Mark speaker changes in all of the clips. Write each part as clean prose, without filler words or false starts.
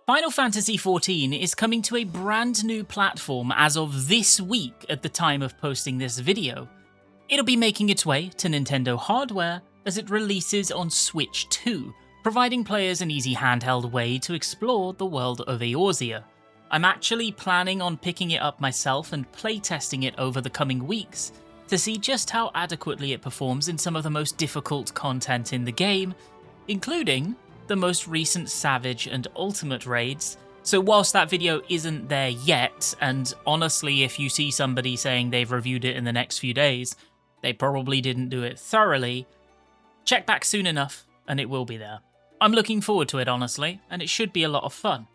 Speaker 1: Final Fantasy XIV is coming to a brand new platform as of this week at the time of posting this video. It'll be making its way to Nintendo hardware as it releases on Switch 2, providing players an easy handheld way to explore the world of Eorzea. I'm actually planning on picking it up myself and playtesting it over the coming weeks to see just how adequately it performs in some of the most difficult content in the game, including the most recent Savage and Ultimate raids. So whilst that video isn't there yet, and honestly if you see somebody saying they've reviewed it in the next few days, they probably didn't do it thoroughly, check back soon enough and it will be there. I'm looking forward to it honestly, and it should be a lot of fun.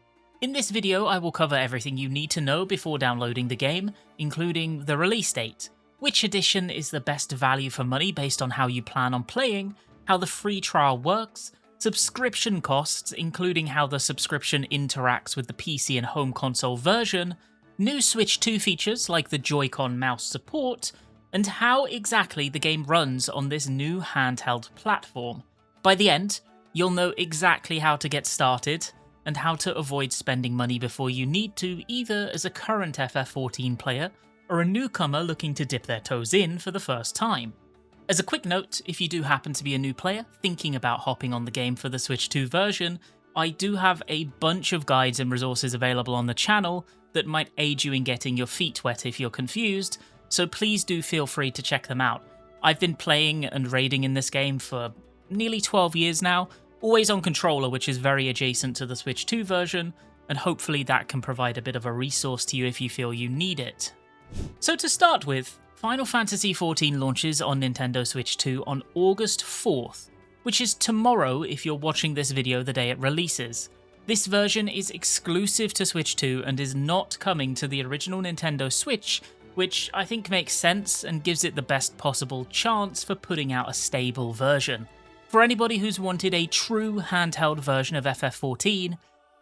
Speaker 1: In this video I will cover everything you need to know before downloading the game, including the release date, which edition is the best value for money based on how you plan on playing, how the free trial works, subscription costs, including how the subscription interacts with the PC and home console version, new Switch 2 features like the Joy-Con mouse support, and how exactly the game runs on this new handheld platform. By the end, you'll know exactly how to get started, and how to avoid spending money before you need to, either as a current FF14 player, or a newcomer looking to dip their toes in for the first time. As a quick note, if you do happen to be a new player thinking about hopping on the game for the Switch 2 version, I do have a bunch of guides and resources available on the channel that might aid you in getting your feet wet if you're confused, so please do feel free to check them out. I've been playing and raiding in this game for nearly 12 years now, always on controller, which is very adjacent to the Switch 2 version, and hopefully that can provide a bit of a resource to you if you feel you need it. So to start with, Final Fantasy XIV launches on Nintendo Switch 2 on August 4th, which is tomorrow if you're watching this video the day it releases. This version is exclusive to Switch 2 and is not coming to the original Nintendo Switch, which I think makes sense and gives it the best possible chance for putting out a stable version. For anybody who's wanted a true handheld version of FF14,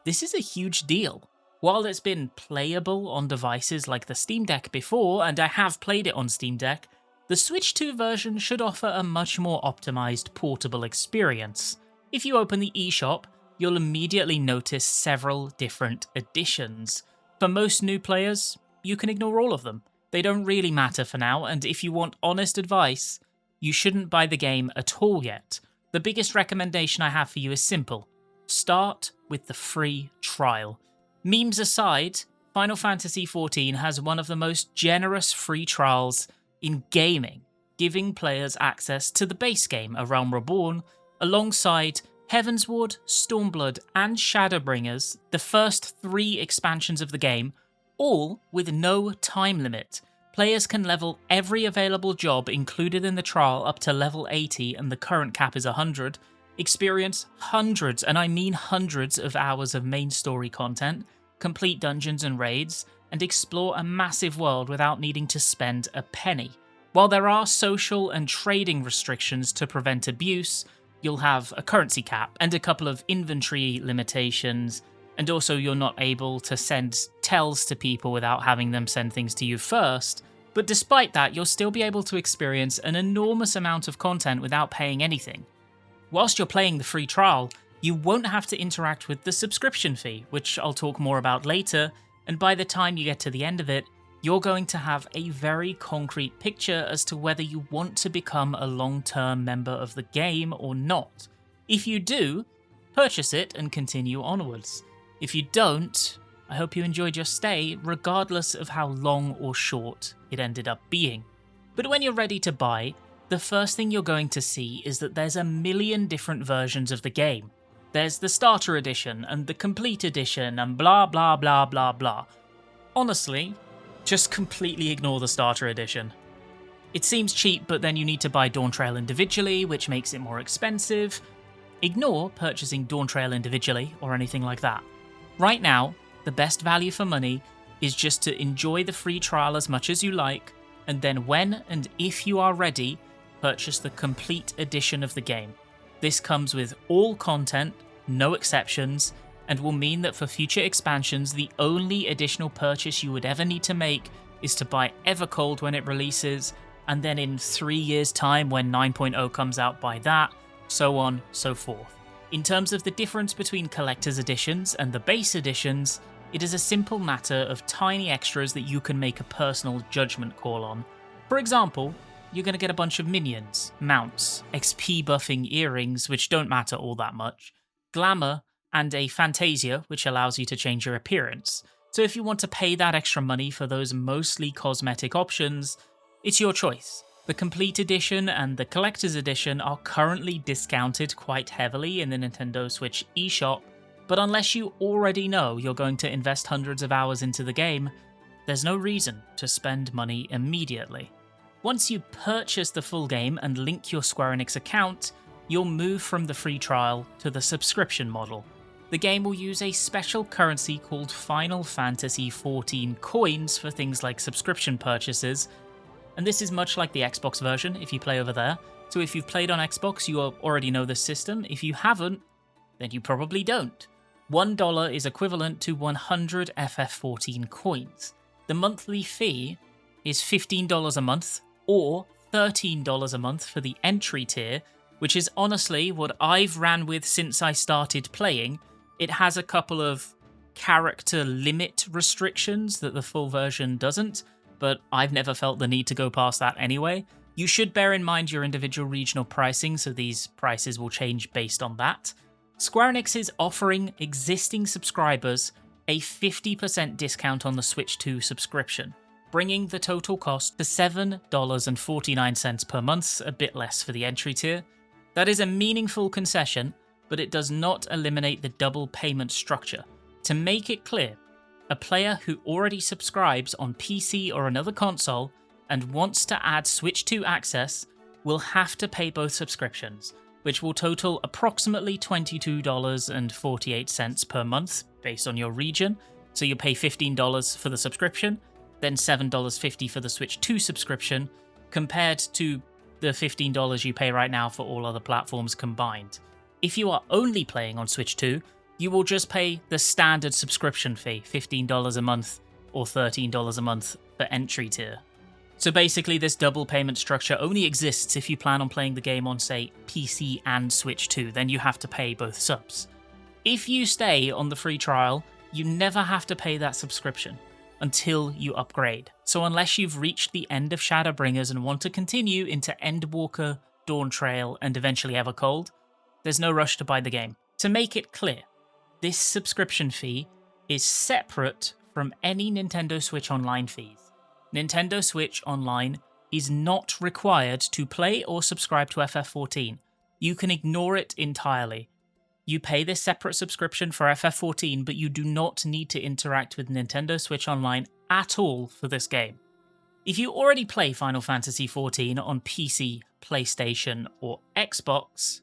Speaker 1: this is a huge deal. While it's been playable on devices like the Steam Deck before, and I have played it on Steam Deck, the Switch 2 version should offer a much more optimized portable experience. If you open the eShop, you'll immediately notice several different additions. For most new players, you can ignore all of them. They don't really matter for now, and if you want honest advice, you shouldn't buy the game at all yet. The biggest recommendation I have for you is simple. Start with the free trial. Memes aside, Final Fantasy XIV has one of the most generous free trials in gaming, giving players access to the base game, A Realm Reborn, alongside Heavensward, Stormblood, and Shadowbringers, the first 3 expansions of the game, all with no time limit. Players can level every available job included in the trial up to level 80, and the current cap is 100, experience hundreds, and I mean hundreds of hours of main story content, complete dungeons and raids, and explore a massive world without needing to spend a penny. While there are social and trading restrictions to prevent abuse, you'll have a currency cap and a couple of inventory limitations, and also you're not able to send tells to people without having them send things to you first. But despite that, you'll still be able to experience an enormous amount of content without paying anything. Whilst you're playing the free trial, you won't have to interact with the subscription fee, which I'll talk more about later, and by the time you get to the end of it, you're going to have a very concrete picture as to whether you want to become a long-term member of the game or not. If you do, purchase it and continue onwards. If you don't, I hope you enjoyed your stay, regardless of how long or short it ended up being. But when you're ready to buy, the first thing you're going to see is that there's a million different versions of the game. There's the starter edition and the complete edition and blah blah blah blah blah. Honestly, just completely ignore the starter edition. It seems cheap, but then you need to buy Dawntrail individually, which makes it more expensive. Ignore purchasing Dawntrail individually or anything like that. Right now, the best value for money is just to enjoy the free trial as much as you like, and then when and if you are ready, purchase the complete edition of the game. This comes with all content, no exceptions, and will mean that for future expansions, the only additional purchase you would ever need to make is to buy Evercold when it releases, and then in 3 years' time when 9.0 comes out, buy that, so on, so forth. In terms of the difference between collector's editions and the base editions, it is a simple matter of tiny extras that you can make a personal judgment call on. For example, you're going to get a bunch of minions, mounts, XP buffing earrings, which don't matter all that much, glamour, and a Fantasia, which allows you to change your appearance. So if you want to pay that extra money for those mostly cosmetic options, it's your choice. The Complete Edition and the Collector's Edition are currently discounted quite heavily in the Nintendo Switch eShop, but unless you already know you're going to invest hundreds of hours into the game, there's no reason to spend money immediately. Once you purchase the full game and link your Square Enix account, you'll move from the free trial to the subscription model. The game will use a special currency called Final Fantasy XIV coins for things like subscription purchases, and this is much like the Xbox version if you play over there. So if you've played on Xbox, you already know the system. If you haven't, then you probably don't. $1 is equivalent to 100 FF14 coins. The monthly fee is $15 a month, or $13 a month for the entry tier, which is honestly what I've ran with since I started playing. It has a couple of character limit restrictions that the full version doesn't, but I've never felt the need to go past that anyway. You should bear in mind your individual regional pricing, so these prices will change based on that. Square Enix is offering existing subscribers a 50% discount on the Switch 2 subscription, bringing the total cost to $7.49 per month, a bit less for the entry tier. That is a meaningful concession, but it does not eliminate the double payment structure. To make it clear, a player who already subscribes on PC or another console and wants to add Switch 2 access will have to pay both subscriptions, which will total approximately $22.48 per month based on your region. So you pay $15 for the subscription, then $7.50 for the Switch 2 subscription, compared to the $15 you pay right now for all other platforms combined. If you are only playing on Switch 2, you will just pay the standard subscription fee, $15 a month or $13 a month for entry tier. So basically this double payment structure only exists if you plan on playing the game on, say, PC and Switch 2, then you have to pay both subs. If you stay on the free trial, you never have to pay that subscription until you upgrade. So unless you've reached the end of Shadowbringers and want to continue into Endwalker, Dawntrail, and eventually Evercold, there's no rush to buy the game. To make it clear, this subscription fee is separate from any Nintendo Switch Online fees. Nintendo Switch Online is not required to play or subscribe to FF14. You can ignore it entirely. You pay this separate subscription for FF14, but you do not need to interact with Nintendo Switch Online at all for this game. If you already play Final Fantasy XIV on PC, PlayStation, or Xbox,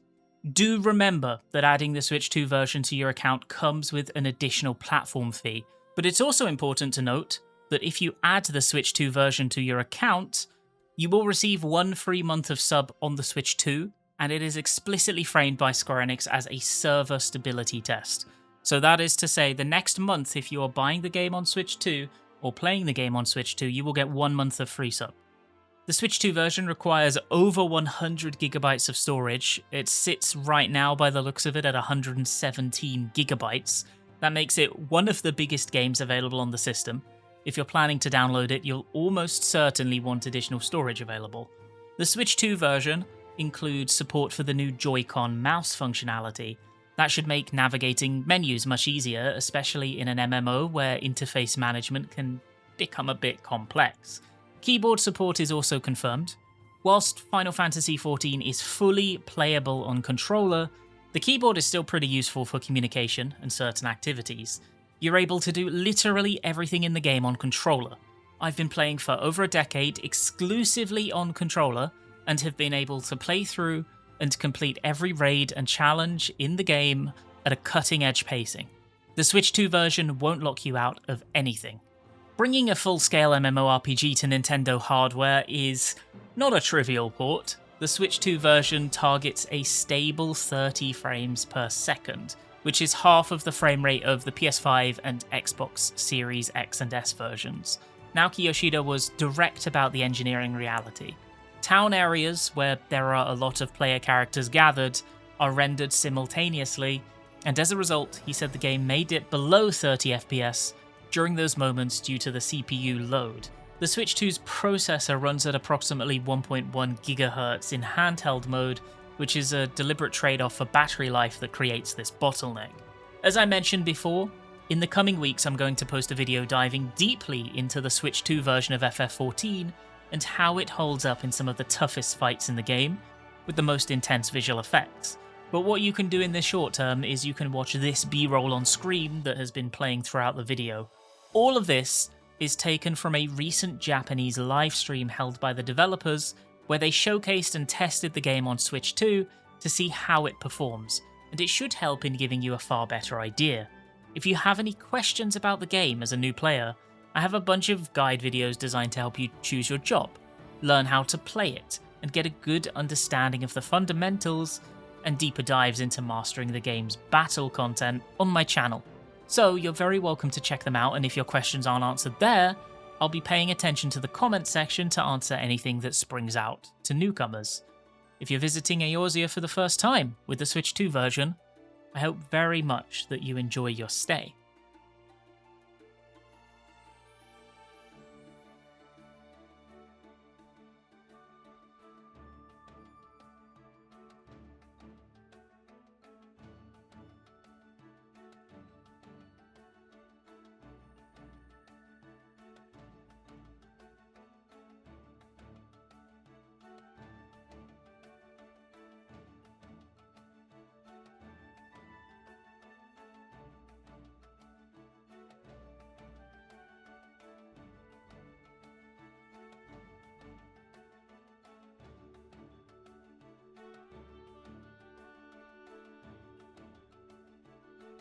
Speaker 1: do remember that adding the Switch 2 version to your account comes with an additional platform fee, but it's also important to note that if you add the Switch 2 version to your account, you will receive 1 free month of sub on the Switch 2, and it is explicitly framed by Square Enix as a server stability test. So that is to say, the next month, if you are buying the game on Switch 2 or playing the game on Switch 2, you will get 1 month of free sub. The Switch 2 version requires over 100 gigabytes of storage. It sits right now, by the looks of it, at 117 gigabytes. That makes it one of the biggest games available on the system. If you're planning to download it, you'll almost certainly want additional storage available. The Switch 2 version includes support for the new Joy-Con mouse functionality. That should make navigating menus much easier, especially in an MMO where interface management can become a bit complex. Keyboard support is also confirmed. Whilst Final Fantasy XIV is fully playable on controller, the keyboard is still pretty useful for communication and certain activities. You're able to do literally everything in the game on controller. I've been playing for over a decade exclusively on controller and have been able to play through and complete every raid and challenge in the game at a cutting-edge pacing. The Switch 2 version won't lock you out of anything. Bringing a full-scale MMORPG to Nintendo hardware is not a trivial port. The Switch 2 version targets a stable 30 frames per second, which is half of the frame rate of the PS5 and Xbox Series X and S versions. Naoki Yoshida was direct about the engineering reality. Town areas where there are a lot of player characters gathered are rendered simultaneously, and as a result, he said the game may dip below 30 FPS during those moments due to the CPU load. The Switch 2's processor runs at approximately 1.1 GHz in handheld mode, which is a deliberate trade-off for battery life that creates this bottleneck. As I mentioned before, in the coming weeks I'm going to post a video diving deeply into the Switch 2 version of FF14 and how it holds up in some of the toughest fights in the game, with the most intense visual effects. But what you can do in this short term is you can watch this B-roll on screen that has been playing throughout the video. All of this is taken from a recent Japanese livestream held by the developers, where they showcased and tested the game on Switch 2 to see how it performs, and it should help in giving you a far better idea. If you have any questions about the game as a new player, I have a bunch of guide videos designed to help you choose your job, learn how to play it, and get a good understanding of the fundamentals, and deeper dives into mastering the game's battle content on my channel. So you're very welcome to check them out, and if your questions aren't answered there, I'll be paying attention to the comment section to answer anything that springs out to newcomers. If you're visiting Eorzea for the first time with the Switch 2 version, I hope very much that you enjoy your stay.